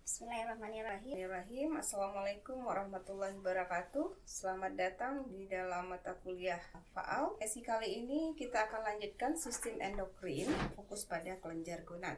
Bismillahirrahmanirrahim. Assalamualaikum warahmatullahi wabarakatuh. Selamat datang di dalam mata kuliah Faal. Sesi kali ini kita akan lanjutkan sistem endokrin, fokus pada kelenjar gonad.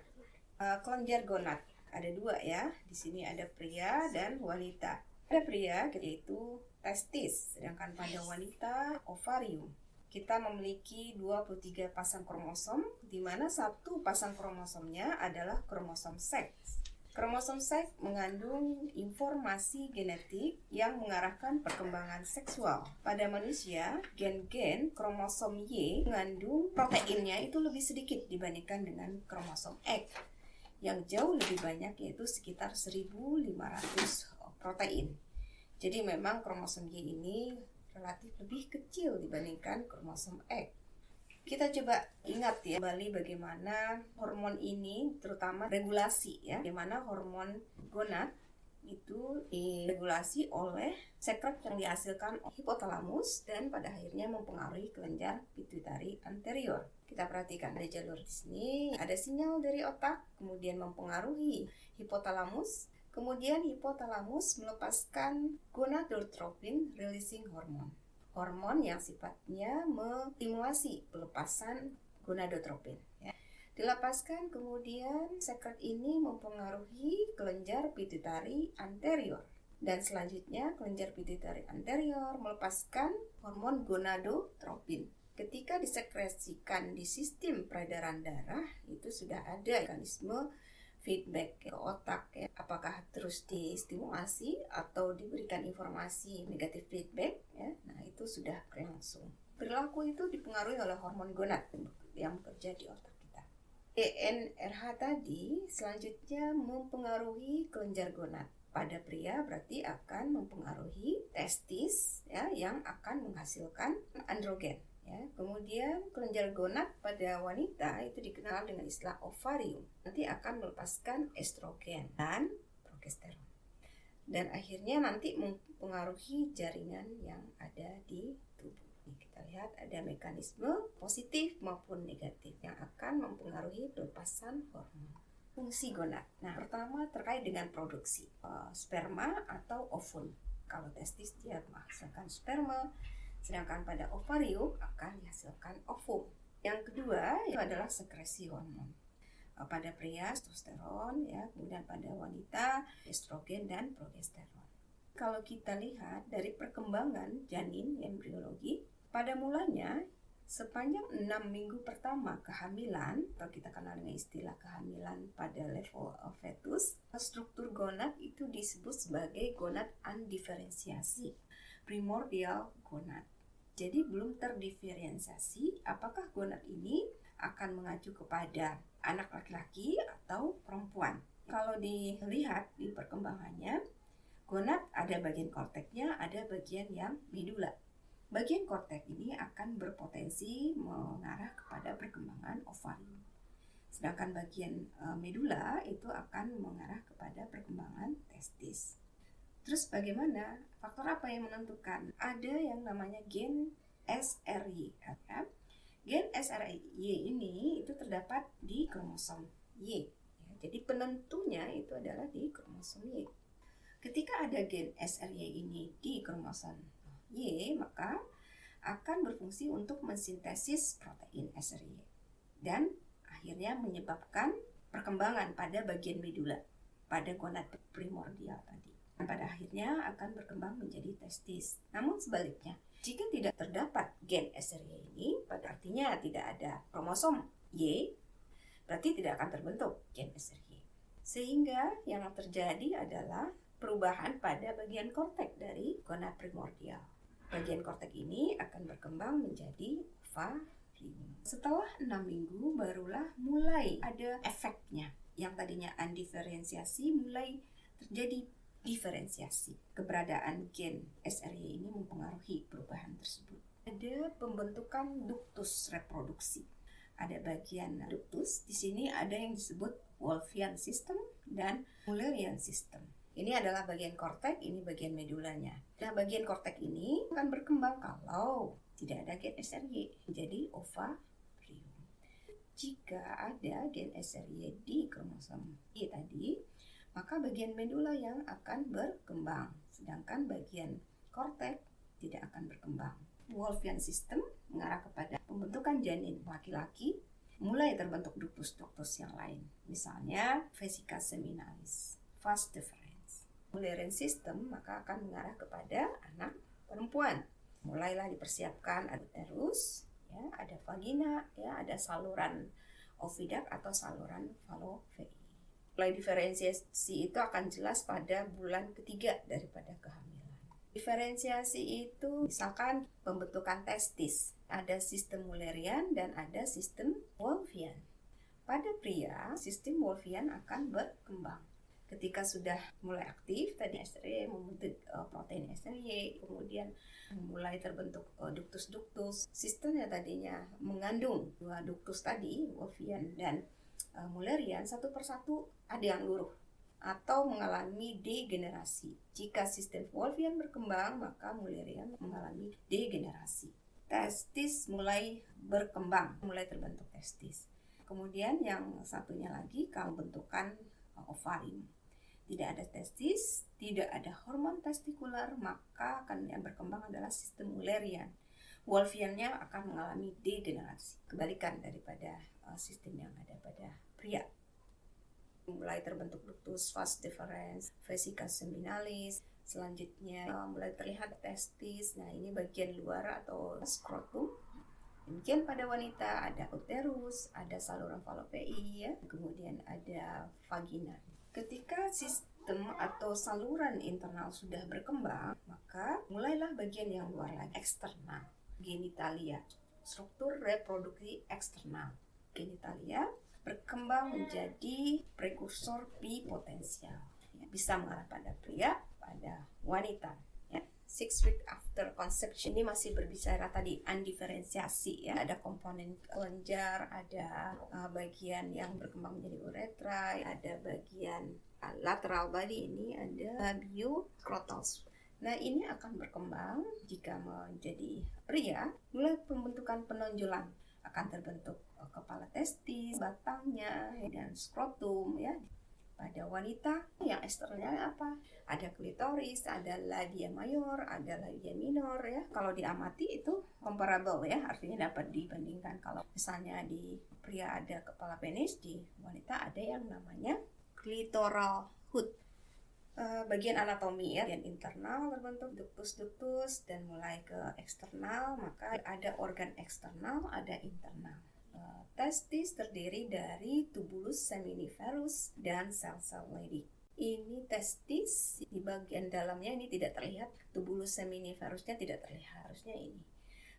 Kelenjar gonad ada dua ya. Di sini ada pria dan wanita. Pada pria yaitu testis, sedangkan pada wanita ovarium. Kita memiliki 23 pasang kromosom, di mana satu pasang kromosomnya adalah kromosom seks. Kromosom seks mengandung informasi genetik yang mengarahkan perkembangan seksual. Pada manusia, gen-gen kromosom Y mengandung proteinnya itu lebih sedikit dibandingkan dengan kromosom X, yang jauh lebih banyak, yaitu sekitar 1.500 protein. Jadi memang kromosom Y ini relatif lebih kecil dibandingkan kromosom X. Kita coba ingat ya kembali bagaimana hormon ini terutama regulasi ya, bagaimana hormon gonad itu diregulasi oleh sekret yang dihasilkan hipotalamus dan pada akhirnya mempengaruhi kelenjar pituitari anterior. Kita perhatikan ada jalur di sini, ada sinyal dari otak, kemudian mempengaruhi hipotalamus, kemudian hipotalamus melepaskan gonadotropin releasing hormone. Hormon yang sifatnya menstimulasi pelepasan gonadotropin ya. Dilepaskan, kemudian sekret ini mempengaruhi kelenjar pituitari anterior, dan selanjutnya kelenjar pituitari anterior melepaskan hormon gonadotropin. Ketika disekresikan di sistem peredaran darah, itu sudah ada mekanisme feedback ke otak ya, apakah terus distimulasi atau diberikan informasi negatif feedback ya. Nah, itu sudah berlangsung. Perilaku itu dipengaruhi oleh hormon gonad yang bekerja di otak kita. DNRH tadi selanjutnya mempengaruhi kelenjar gonad. Pada pria berarti akan mempengaruhi testis ya, yang akan menghasilkan androgen ya. Kemudian kelenjar gonad pada wanita itu dikenal dengan istilah ovarium, nanti akan melepaskan estrogen dan progesteron, dan akhirnya nanti mempengaruhi jaringan yang ada di tubuh. Kita lihat ada mekanisme positif maupun negatif yang akan mempengaruhi pelepasan hormon. Fungsi gonad. Nah, pertama terkait dengan produksi sperma atau ovum. Kalau testis dia menghasilkan sperma, sedangkan pada ovarium akan dihasilkan ovum. Yang kedua itu adalah sekresi hormon. Pada pria testosteron ya, kemudian pada wanita estrogen dan progesteron. Kalau kita lihat dari perkembangan janin embriologi, pada mulanya sepanjang 6 minggu pertama kehamilan, atau kita kenal dengan istilah kehamilan pada level fetus, struktur gonad itu disebut sebagai gonad undiferensiasi, primordial gonad. Jadi belum terdiferensiasi apakah gonad ini akan mengacu kepada anak laki-laki atau perempuan. Kalau dilihat di perkembangannya, gonad ada bagian korteknya, ada bagian yang medula. Bagian kortek ini akan berpotensi mengarah kepada perkembangan ovarium. Sedangkan bagian medula itu akan mengarah kepada perkembangan testis. Terus bagaimana? Faktor apa yang menentukan? Ada yang namanya gen SRY. Ya. Gen SRY ini itu terdapat di kromosom Y. Ya. Jadi penentunya itu adalah di kromosom Y. Ketika ada gen SRY ini di kromosom Y, maka akan berfungsi untuk mensintesis protein SRY dan akhirnya menyebabkan perkembangan pada bagian medula, pada gonad primordial tadi. Dan pada akhirnya akan berkembang menjadi testis. Namun sebaliknya, jika tidak terdapat gen SRY ini, pada artinya tidak ada kromosom Y, berarti tidak akan terbentuk gen SRY. Sehingga yang terjadi adalah perubahan pada bagian kortek dari gonad primordial. Bagian kortek ini akan berkembang menjadi ovarium. Setelah 6 minggu barulah mulai ada efeknya. Yang tadinya undiferensiasi mulai terjadi diferensiasi. Keberadaan gen SRY ini mempengaruhi perubahan tersebut. Ada pembentukan duktus reproduksi. Ada bagian duktus, di sini ada yang disebut Wolffian system dan Mullerian system. Ini adalah bagian kortek, ini bagian medulanya. Nah, bagian kortek ini akan berkembang kalau tidak ada gen SRY, jadi ovarium. Jika ada gen SRY di kromosom Y tadi, maka maka bagian medula yang akan berkembang, sedangkan bagian korteks tidak akan berkembang. Wolffian system mengarah kepada pembentukan janin laki-laki, mulai terbentuk ductus-ductus yang lain, misalnya vesica seminalis, vas deferens. Mullerian system maka akan mengarah kepada anak perempuan. Mulailah dipersiapkan ada uterus, ya, ada vagina, ya, ada saluran oviduct atau saluran fallopian. Mulai diferensiasi itu akan jelas pada bulan ketiga daripada kehamilan. Diferensiasi itu misalkan pembentukan testis, ada sistem Mullerian dan ada sistem Wolffian. Pada pria, sistem Wolffian akan berkembang. Ketika sudah mulai aktif, tadi estradiol membentuk protein estradiol, kemudian mulai terbentuk ductus-ductus. Sistem yang tadinya mengandung dua ductus tadi, Wolffian dan Mullerian, satu persatu ada yang luruh atau mengalami degenerasi. Jika sistem Wolffian berkembang, maka Mullerian mengalami degenerasi. Testis mulai berkembang, mulai terbentuk testis. Kemudian yang satunya lagi kalau bentukan ovarium. Tidak ada testis, tidak ada hormon testikular, maka akan yang berkembang adalah sistem Mullerian. Wolffiannya akan mengalami degenerasi, kebalikan daripada sistem yang ada pada pria. Mulai terbentuk ductus, vas deferens, vesica seminalis, selanjutnya mulai terlihat testis. Nah, ini bagian luar atau skrotum. Demikian pada wanita ada uterus, ada saluran fallopian, kemudian ada vagina. Ketika sistem atau saluran internal sudah berkembang, maka mulailah bagian yang luar lagi, eksternal, genitalia, struktur reproduksi eksternal. Genitalia berkembang menjadi prekursor bipotensial, ya, bisa mengarah pada pria, pada wanita. 6 weeks after conception ini masih berbicara tadi undiferensiasi, ya, ada komponen kelenjar, ada bagian yang berkembang menjadi uretra, ada bagian lateral body, ini ada labioskrotal. Nah, ini akan berkembang jika menjadi pria, mulai pembentukan penonjolan akan terbentuk kepala testis, batangnya, dan skrotum, ya. Pada wanita yang eksternalnya apa? Ada klitoris, ada labia mayor, ada labia minor, ya. Kalau diamati itu comparable, ya, artinya dapat dibandingkan. Kalau misalnya di pria ada kepala penis, di wanita ada yang namanya clitoral hood. Bagian anatomi, ya, bagian internal terbentuk ductus-ductus, dan mulai ke eksternal maka ada organ eksternal, ada internal. Testis terdiri dari tubulus seminiferus dan sel-sel Leydig. Ini testis, di bagian dalamnya ini tidak terlihat, tubulus seminiferusnya tidak terlihat, harusnya ini.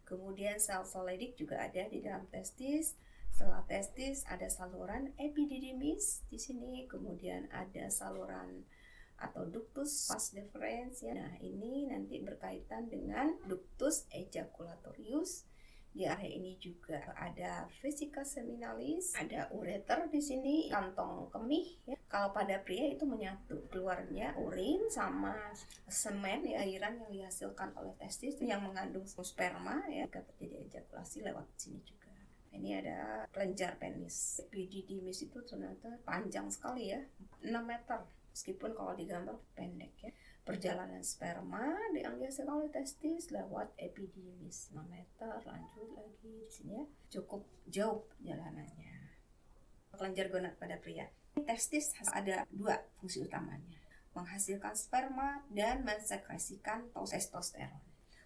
Kemudian sel-sel Leydig juga ada di dalam testis. Setelah testis ada saluran epididymis di sini, kemudian ada saluran atau ductus vas deferens, ya. Nah, ini nanti berkaitan dengan ductus ejaculatorius. Di area ini juga ada vesica seminalis, ada ureter di sini, kantong kemih, ya. Kalau pada pria itu menyatu, keluarnya urin sama semen, ya, cairan yang dihasilkan oleh testis yang mengandung sperma, ya, jika terjadi ejakulasi lewat sini juga. Ini ada kelenjar penis. Epididymis itu ternyata panjang sekali, ya, 6 meter. Meskipun kalau digambar pendek, ya. Perjalanan sperma dihasilkan oleh testis lewat epididymis 6 meter, lanjut lagi di sini, ya. Cukup jauh perjalanannya. Kelenjar gonad pada pria. Testis ada dua fungsi utamanya, menghasilkan sperma dan mensekresikan testosteron.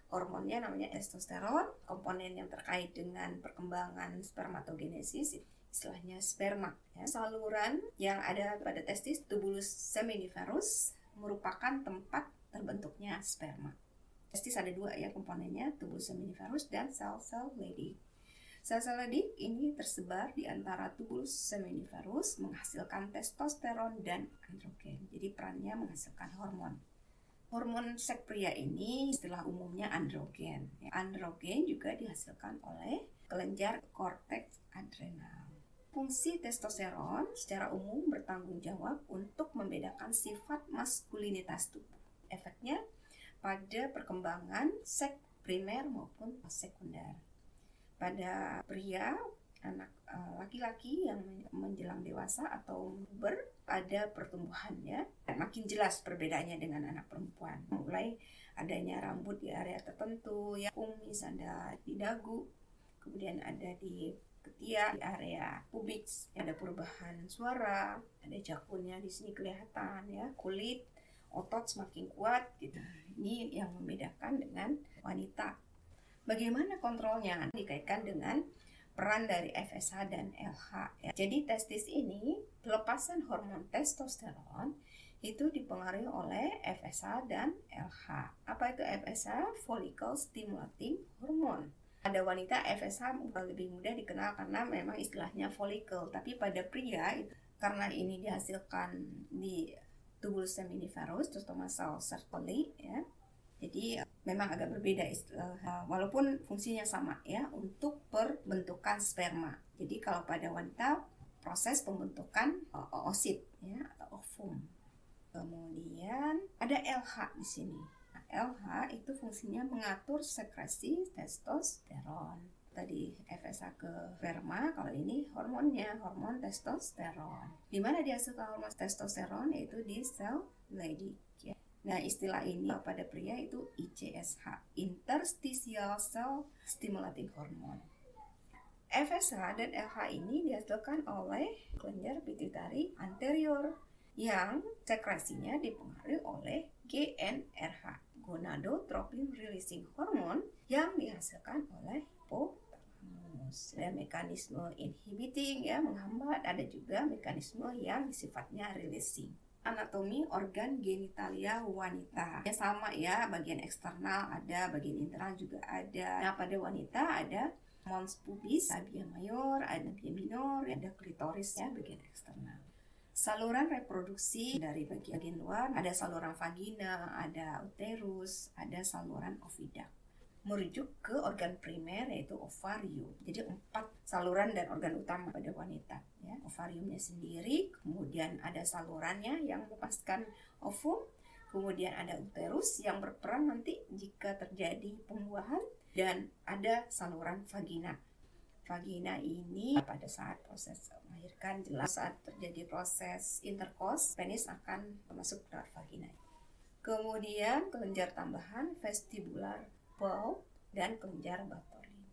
Hormonnya namanya testosteron, komponen yang terkait dengan perkembangan spermatogenesis, istilahnya sperma, ya. Saluran yang ada pada testis, tubulus seminiferus, merupakan tempat terbentuknya sperma. Testis ada dua, ya, komponennya, tubulus seminiferus dan sel-sel Leydig. Sel-sel Leydig ini tersebar di antara tubulus seminiferus, menghasilkan testosteron dan androgen. Jadi perannya menghasilkan hormon. Hormon seks pria ini istilah umumnya androgen. Androgen juga dihasilkan oleh kelenjar korteks adrenal. Fungsi testosteron secara umum bertanggung jawab untuk membedakan sifat maskulinitas tubuh. Efeknya pada perkembangan seks primer maupun sekunder. Pada pria, anak laki-laki yang menjelang dewasa atau puber, ada pertumbuhannya makin jelas perbedaannya dengan anak perempuan. Mulai adanya rambut di area tertentu, ya kumis, ada di dagu, kemudian ada di ketiak, di area pubiks, ada perubahan suara, ada jakunnya di sini kelihatan, ya kulit, otot semakin kuat gitu. Ini yang membedakan dengan wanita. Bagaimana kontrolnya? Dikaitkan dengan peran dari FSH dan LH. Ya. Jadi testis ini, pelepasan hormon testosteron itu dipengaruhi oleh FSH dan LH. Apa itu FSH? Follicle Stimulating Hormone. Pada wanita FSH lebih mudah dikenal karena memang istilahnya follicle, tapi pada pria itu, karena ini dihasilkan di tubul seminiferus, terutama sel Sertoli, ya. Jadi memang agak berbeda istilah, walaupun fungsinya sama, ya, untuk pembentukan sperma. Jadi kalau pada wanita proses pembentukan oosit, ya, atau ovum. Kemudian ada LH di sini. Nah, LH itu fungsinya mengatur sekresi testosteron. Tadi FSH ke sperma, kalau ini hormonnya, hormon testosteron. Di mana dihasilkan hormon testosteron? Yaitu di sel Leydig. Ya. Nah, istilah ini pada pria itu ICSH, Interstitial Cell Stimulating Hormone. FSH dan LH ini dihasilkan oleh kelenjar pituitari anterior yang sekresinya dipengaruhi oleh GnRH, Gonadotropin Releasing Hormone, yang dihasilkan oleh hipotalamus. Ada mekanisme inhibiting, ya, menghambat, ada juga mekanisme yang sifatnya releasing. Anatomi organ genitalia wanita ya sama, ya, bagian eksternal ada, bagian internal juga ada. Nah, pada wanita ada mons pubis, labia mayor, ada labia minor, ada klitoris, ya, bagian eksternal. Saluran reproduksi dari bagian luar ada saluran vagina, ada uterus, ada saluran oviduct. Merujuk ke organ primer yaitu ovarium. Jadi 4 saluran dan organ utama pada wanita, ya. Ovariumnya sendiri, kemudian ada salurannya yang melepaskan ovum, kemudian ada uterus yang berperan nanti jika terjadi pembuahan, dan ada saluran vagina. Vagina ini pada saat proses melahirkan, jelas saat terjadi proses intercourse, penis akan masuk ke vagina. Kemudian kelenjar tambahan vestibular bulb dan kelenjar Bartholin.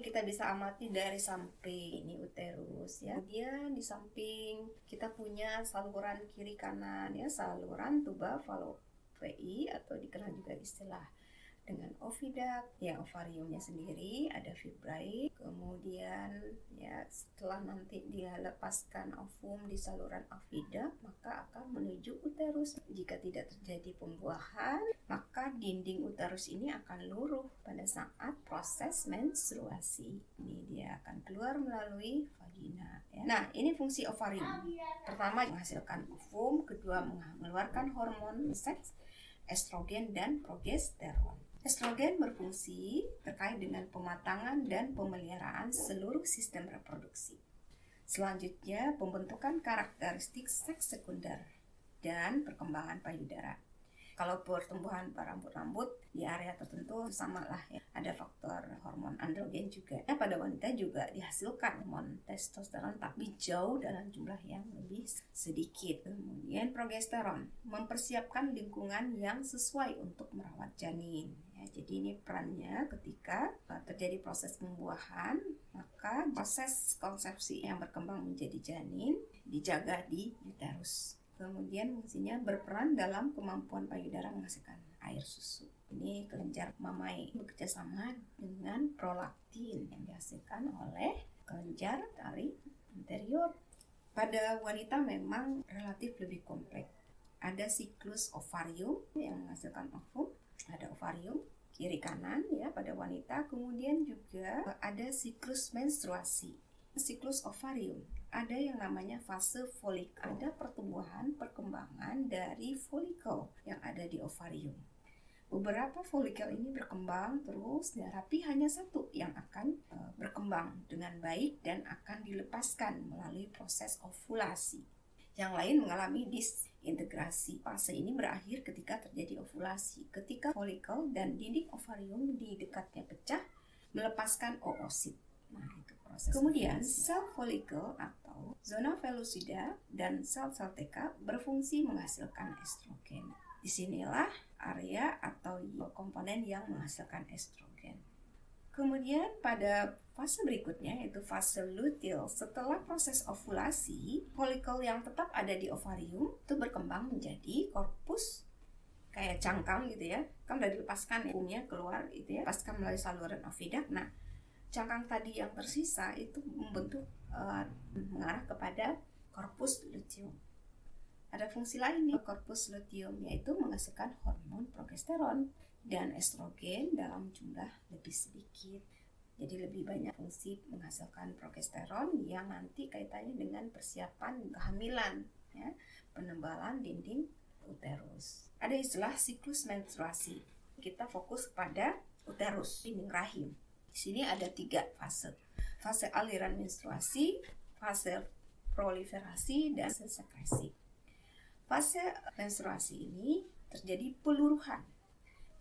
Kita bisa amati dari samping, ini uterus, ya. Kemudian di samping kita punya saluran kiri kanan, ya, saluran tuba fallopiae atau dikenal juga istilah dengan oviduct, ya, ovariumnya sendiri, ada fibrae. Kemudian, ya, setelah nanti dia lepaskan ovum di saluran oviduct, maka akan menuju uterus. Jika tidak terjadi pembuahan, maka dinding uterus ini akan luruh pada saat proses menstruasi. Ini dia akan keluar melalui vagina, ya. Nah, ini fungsi ovarium. Pertama, menghasilkan ovum, kedua, mengeluarkan hormon seks, estrogen dan progesteron. Estrogen berfungsi terkait dengan pematangan dan pemeliharaan seluruh sistem reproduksi. Selanjutnya, pembentukan karakteristik seks sekunder dan perkembangan payudara. Kalau pertumbuhan rambut-rambut di area tertentu samalah, ya. Ada faktor hormon androgen juga. Nah, pada wanita juga dihasilkan hormon testosteron, tapi jauh dalam jumlah yang lebih sedikit. Kemudian progesteron mempersiapkan lingkungan yang sesuai untuk merawat janin. Ya, jadi ini perannya ketika terjadi proses pembuahan, maka proses konsepsi yang berkembang menjadi janin dijaga di uterus. Kemudian fungsinya berperan dalam kemampuan payudara menghasilkan air susu. Ini kelenjar mamai bekerja sama dengan prolaktin yang dihasilkan oleh kelenjar tari anterior. Pada wanita memang relatif lebih kompleks. Ada siklus ovarium yang menghasilkan ovum, ada ovarium kiri kanan, ya, pada wanita. Kemudian juga ada siklus menstruasi. Siklus ovarium, ada yang namanya fase folik, ada pertumbuhan perkembangan dari folikel yang ada di ovarium. Beberapa folikel ini berkembang terus, tapi hanya satu yang akan berkembang dengan baik dan akan dilepaskan melalui proses ovulasi. Yang lain mengalami disintegrasi. Fase ini berakhir ketika terjadi ovulasi, ketika folikel dan dinding ovarium di dekatnya pecah, melepaskan oosit. Nah, itu proses. Kemudian sel folikel atau zona pellucida dan sel-sel TK berfungsi menghasilkan estrogen. Disinilah area atau komponen yang menghasilkan estrogen. Kemudian pada fase berikutnya yaitu fase luteal, setelah proses ovulasi, folikel yang tetap ada di ovarium itu berkembang menjadi korpus kayak cangkang gitu ya. Kan udah dilepaskan ya, umumnya keluar itu ya, lepaskan melalui saluran ovidak. Nah, cangkang tadi yang tersisa itu membentuk mengarah kepada korpus luteum. Ada fungsi lain nih korpus luteum, yaitu menghasilkan hormon progesteron dan estrogen dalam jumlah lebih sedikit. Jadi lebih banyak fungsi menghasilkan progesteron yang nanti kaitannya dengan persiapan kehamilan, ya, penebalan dinding uterus. Ada istilah siklus menstruasi. Kita fokus pada uterus, dinding rahim. Di sini ada 3 fase. Fase aliran menstruasi, fase proliferasi, dan fase sekresi. Fase menstruasi ini terjadi peluruhan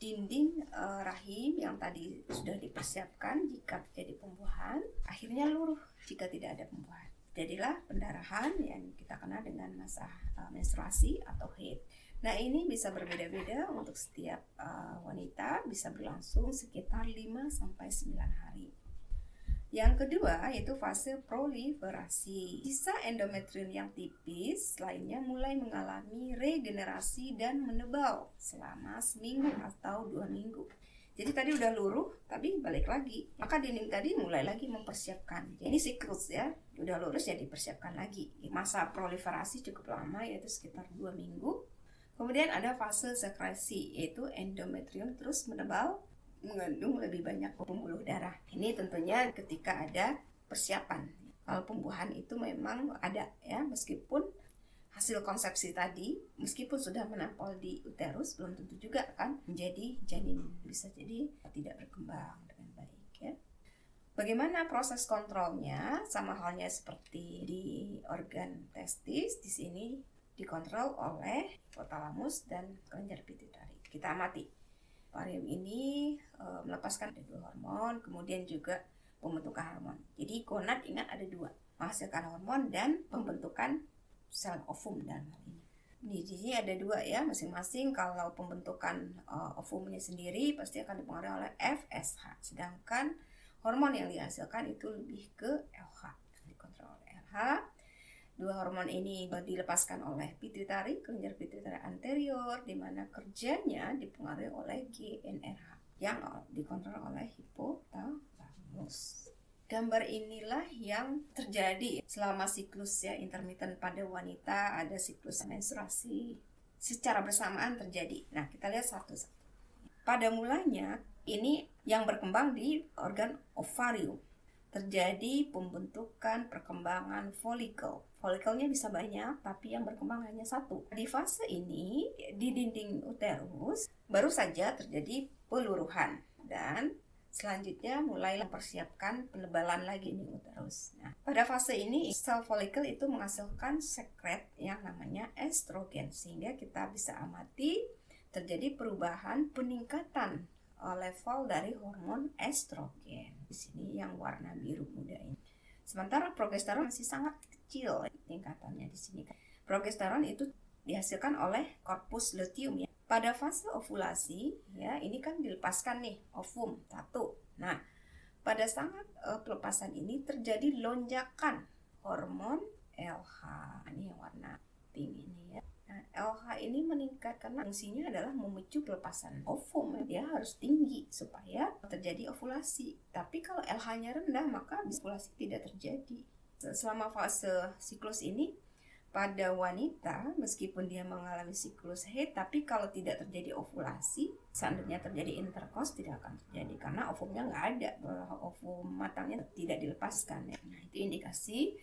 dinding rahim yang tadi sudah dipersiapkan jika terjadi pembuahan, akhirnya luruh jika tidak ada pembuahan. Jadilah pendarahan yang kita kenal dengan masa menstruasi atau haid. Nah, ini bisa berbeda-beda untuk setiap wanita, bisa berlangsung sekitar 5-9 hari. Yang kedua yaitu fase proliferasi. Sisa endometrium yang tipis lainnya mulai mengalami regenerasi dan menebal selama seminggu atau 2 minggu. Jadi tadi udah luruh, tapi balik lagi. Maka dinding tadi mulai lagi mempersiapkan. Ini siklus ya, udah lurus ya dipersiapkan lagi. Masa proliferasi cukup lama, yaitu sekitar 2 minggu. Kemudian ada fase sekresi, yaitu endometrium terus menebal, mengandung lebih banyak pembuluh darah. Ini tentunya ketika ada persiapan. Kalau pembuahan itu memang ada ya, meskipun hasil konsepsi tadi, meskipun sudah menempel di uterus, belum tentu juga kan menjadi janin. Bisa jadi tidak berkembang dengan baik ya. Bagaimana proses kontrolnya? Sama halnya seperti di organ testis, di sini dikontrol oleh hipotalamus dan kelenjar pituitari. Kita amati. Ovarium ini melepaskan 2 hormon, kemudian juga pembentukan hormon. Jadi gonad ingat ada 2, menghasilkan hormon dan pembentukan sel ovum dalam hal ini. Di sini ada 2 ya, masing-masing. Kalau pembentukan ovumnya sendiri pasti akan dipengaruhi oleh FSH, sedangkan hormon yang dihasilkan itu lebih ke LH, dikontrol oleh LH. 2 hormon ini dilepaskan oleh pituitari, kelenjar pituitari anterior, di mana kerjanya dipengaruhi oleh GnRH yang dikontrol oleh hipotalamus. Gambar inilah yang terjadi selama siklus ya intermittent pada wanita, ada siklus menstruasi secara bersamaan terjadi. Nah, kita lihat satu-satu. Pada mulanya ini yang berkembang di organ ovarium. Terjadi pembentukan perkembangan folikel. Folikelnya bisa banyak, tapi yang berkembang hanya 1. Di fase ini, di dinding uterus, baru saja terjadi peluruhan. Dan selanjutnya mulai mempersiapkan penebalan lagi di uterus. Nah, pada fase ini, sel folikel itu menghasilkan sekret yang namanya estrogen. Sehingga kita bisa amati terjadi perubahan peningkatan level dari hormon estrogen. Di sini yang warna biru muda ini. Sementara progesteron masih sangat kecil tingkatannya di sini. Progesteron itu dihasilkan oleh korpus luteum ya. Pada fase ovulasi ya, ini kan dilepaskan nih ovum 1. Nah, pada saat pelepasan ini terjadi lonjakan hormon LH. Ini yang warna pink ini ya. Nah, LH ini meningkat karena fungsinya adalah memicu pelepasan ovum. Dia harus tinggi supaya terjadi ovulasi. Tapi kalau LH-nya rendah, maka ovulasi tidak terjadi. Selama fase siklus ini, pada wanita, meskipun dia mengalami siklus haid, tapi kalau tidak terjadi ovulasi, seandainya terjadi intercourse tidak akan terjadi karena ovumnya nggak ada, ovum matangnya tidak dilepaskan. Nah, itu indikasi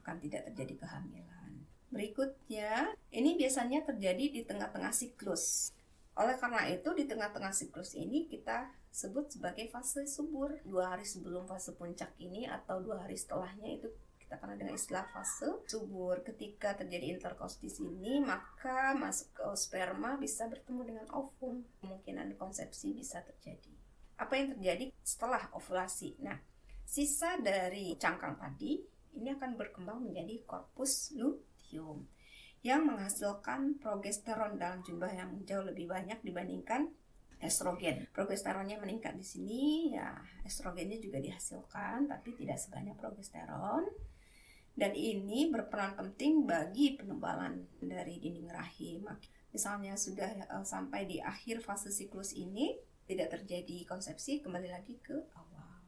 akan tidak terjadi kehamilan. Berikutnya, ini biasanya terjadi di tengah-tengah siklus. Oleh karena itu, di tengah-tengah siklus ini kita sebut sebagai fase subur. 2 hari sebelum fase puncak ini atau 2 hari setelahnya itu kita kenal dengan istilah fase subur. Ketika terjadi intercourse di sini, maka masuk ke sperma bisa bertemu dengan ovum. Kemungkinan konsepsi bisa terjadi. Apa yang terjadi setelah ovulasi? Nah, Sisa dari cangkang tadi ini akan berkembang menjadi korpus luteum yang menghasilkan progesteron dalam jumlah yang jauh lebih banyak dibandingkan estrogen. Progesteronnya meningkat di sini, ya estrogennya juga dihasilkan, tapi tidak sebanyak progesteron. Dan ini berperan penting bagi penebalan dari dinding rahim. Misalnya sudah sampai di akhir fase siklus ini, tidak terjadi konsepsi, kembali lagi ke awal.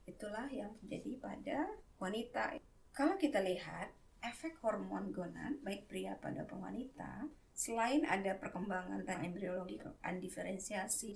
Itulah yang terjadi pada wanita. Kalau kita lihat efek hormon gonad baik pria pada wanita, selain ada perkembangan tentang embriologi, diferensiasi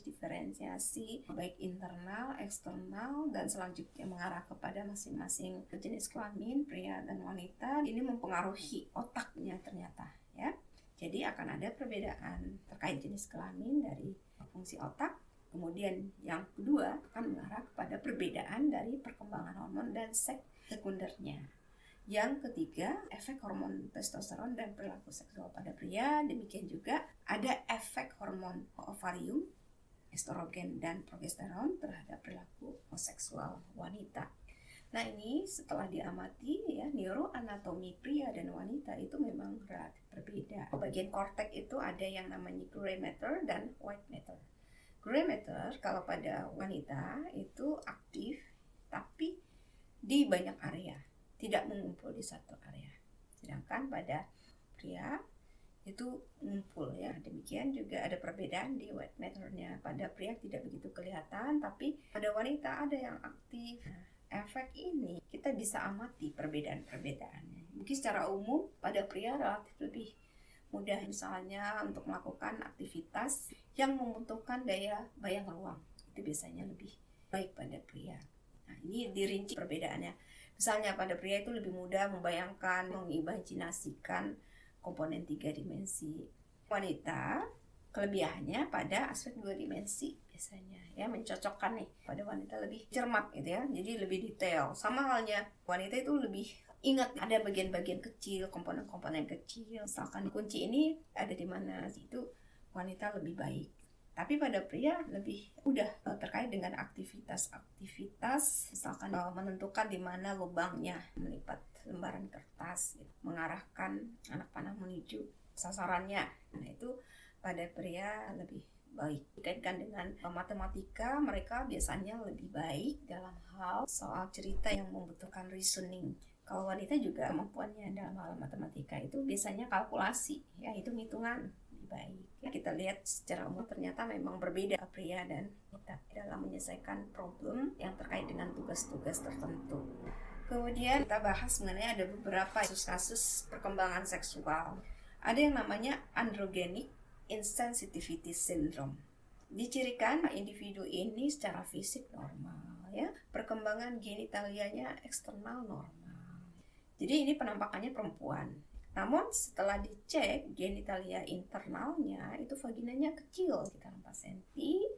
baik internal, eksternal, dan selanjutnya mengarah kepada masing-masing jenis kelamin pria dan wanita, ini mempengaruhi otaknya ternyata ya. Jadi akan ada perbedaan terkait jenis kelamin dari fungsi otak. Kemudian yang kedua akan mengarah kepada perbedaan dari perkembangan hormon dan seks sekundernya. Yang ketiga, efek hormon testosteron dan perilaku seksual pada pria. Demikian juga ada efek hormon ovarium, estrogen dan progesteron terhadap perilaku seksual wanita. Nah ini setelah diamati ya, neuroanatomi pria dan wanita itu memang relatif berbeda. Bagian korteks itu ada yang namanya gray matter dan white matter. Gray matter kalau pada wanita itu aktif tapi di banyak area, tidak mengumpul di satu area. Sedangkan pada pria itu ngumpul ya. Demikian juga ada perbedaan di white matter-nya. Pada pria tidak begitu kelihatan, tapi pada wanita ada yang aktif. Nah, efek ini kita bisa amati perbedaan-perbedaannya. Mungkin secara umum pada pria relatif lebih mudah misalnya untuk melakukan aktivitas yang membutuhkan daya bayang ruang. Itu biasanya lebih baik pada pria. Nah, ini dirinci perbedaannya. Misalnya pada pria itu lebih mudah membayangkan, mengimajinasikan komponen 3 dimensi. Wanita kelebihannya pada aspek 2 dimensi biasanya ya, mencocokkan nih. Pada wanita lebih cermat gitu ya, jadi lebih detail. Sama halnya wanita itu lebih ingat ada bagian-bagian kecil, komponen-komponen kecil. Misalkan kunci ini ada di mana, itu wanita lebih baik. Tapi pada pria lebih mudah terkait dengan aktivitas, misalkan menentukan di mana lubangnya, melipat lembaran kertas, mengarahkan anak panah menuju sasarannya. Nah itu pada pria lebih baik. Dikaitkan dengan matematika, mereka biasanya lebih baik dalam hal soal cerita yang membutuhkan reasoning. Kalau wanita juga kemampuannya dalam hal matematika itu biasanya kalkulasi, ya hitung-hitungan baik. Kita lihat secara umum ternyata memang berbeda pria dan wanita dalam menyelesaikan problem yang terkait dengan tugas-tugas tertentu. Kemudian kita bahas mengenai ada beberapa kasus perkembangan seksual. Ada yang namanya androgenic insensitivity syndrome. Dicirikan individu ini secara fisik normal ya, perkembangan genitalianya eksternal normal. Jadi ini penampakannya perempuan. Namun setelah dicek genitalia internalnya itu vaginanya kecil sekitar 4 cm,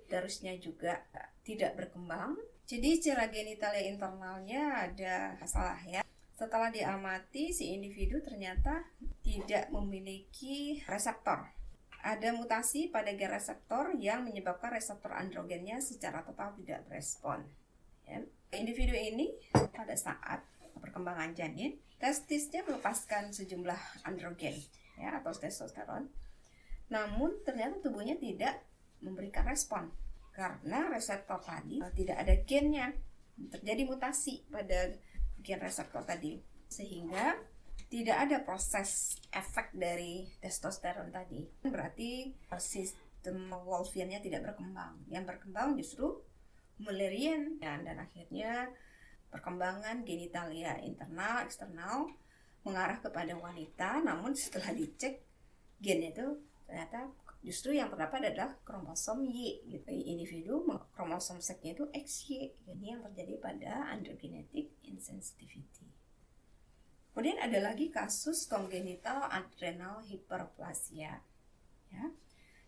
uterusnya juga tidak berkembang. Jadi secara genitalia internalnya ada masalah ya. Setelah diamati si individu ternyata tidak memiliki reseptor. Ada mutasi pada gen reseptor yang menyebabkan reseptor androgennya secara total tidak berespon. Ya. Individu ini pada saat perkembangan janin, testisnya melepaskan sejumlah androgen ya, atau testosteron. Namun ternyata tubuhnya tidak memberikan respon karena reseptor tadi tidak ada gennya. Terjadi mutasi pada gen reseptor tadi sehingga tidak ada proses efek dari testosteron tadi. Berarti sistem Wolffian-nya tidak berkembang. Yang berkembang justru Mullerian dan akhirnya perkembangan genitalia internal, eksternal mengarah kepada wanita. Namun setelah dicek gennya itu ternyata justru yang terdapat adalah kromosom Y gitu. Individu kromosom seksnya itu XY. Ini yang terjadi pada androgenetic insensitivity. Kemudian ada lagi kasus congenital adrenal hyperplasia ya.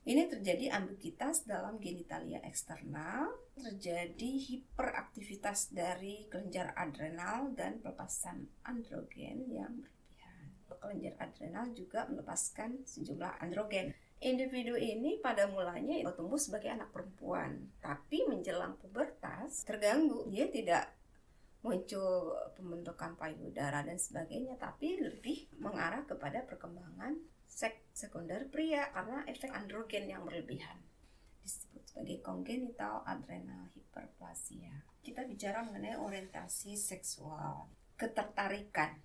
Ini terjadi ambiguitas dalam genitalia eksternal, terjadi hiperaktivitas dari kelenjar adrenal dan pelepasan androgen yang berlebihan. Kelenjar adrenal juga melepaskan sejumlah androgen. Individu ini pada mulanya tumbuh sebagai anak perempuan, tapi menjelang pubertas terganggu. Dia tidak muncul pembentukan payudara dan sebagainya, tapi lebih mengarah kepada perkembangan seks sekunder pria karena efek androgen yang berlebihan, disebut sebagai congenital adrenal hyperplasia. Kita bicara mengenai orientasi seksual, ketertarikan.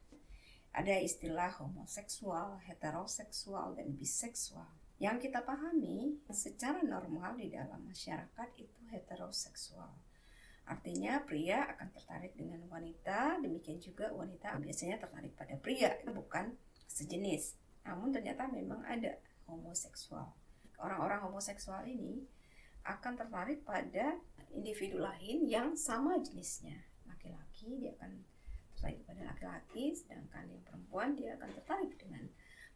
Ada istilah homoseksual, heteroseksual, dan biseksual. Yang kita pahami secara normal di dalam masyarakat itu heteroseksual. Artinya pria akan tertarik dengan wanita, demikian juga wanita biasanya tertarik pada pria, bukan sejenis. Namun ternyata memang ada homoseksual. Orang-orang homoseksual ini akan tertarik pada individu lain yang sama jenisnya. Laki-laki dia akan tertarik pada laki-laki, sedangkan yang perempuan dia akan tertarik dengan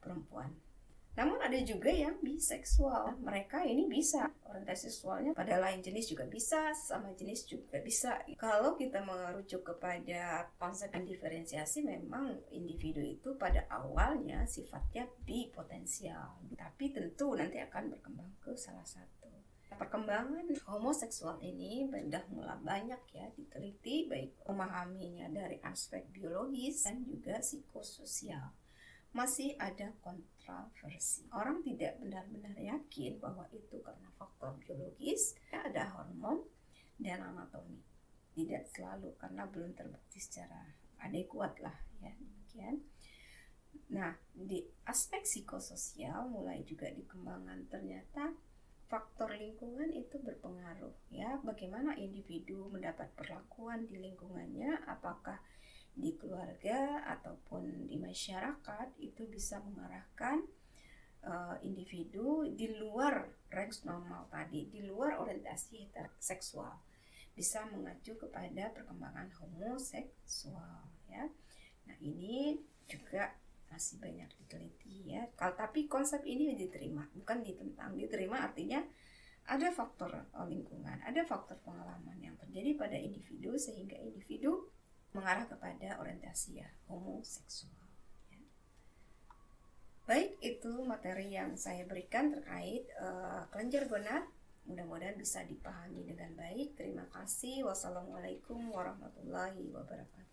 perempuan. Namun ada juga yang biseksual. Mereka ini bisa orientasi seksualnya pada lain jenis juga bisa, sama jenis juga bisa. Kalau kita merujuk kepada konsep indiferensiasi, memang individu itu pada awalnya sifatnya bipotensial, tapi tentu nanti akan berkembang ke salah satu. Perkembangan homoseksual ini sudah mulai banyak ya diteliti, baik memahaminya dari aspek biologis dan juga psikososial. Masih ada kontroversi. Orang tidak benar-benar yakin bahwa itu karena faktor biologis, ada hormon dan anatomi. Tidak selalu, karena belum terbukti secara adekuat lah ya, demikian. Nah, di aspek psikososial mulai juga dikembangkan, ternyata faktor lingkungan itu berpengaruh ya, bagaimana individu mendapat perlakuan di lingkungannya, apakah di keluarga ataupun di masyarakat, itu bisa mengarahkan individu di luar range normal tadi, di luar orientasi heteroseksual, bisa mengacu kepada perkembangan homoseksual ya. Nah, ini juga masih banyak diteliti ya. Tapi konsep ini diterima, bukan ditentang. Diterima artinya ada faktor lingkungan, ada faktor pengalaman yang terjadi pada individu sehingga individu mengarah kepada orientasi ya homoseksual ya. Baik, itu materi yang saya berikan terkait kelenjar gonad. Mudah-mudahan bisa dipahami dengan baik. Terima kasih. Wassalamualaikum warahmatullahi wabarakatuh.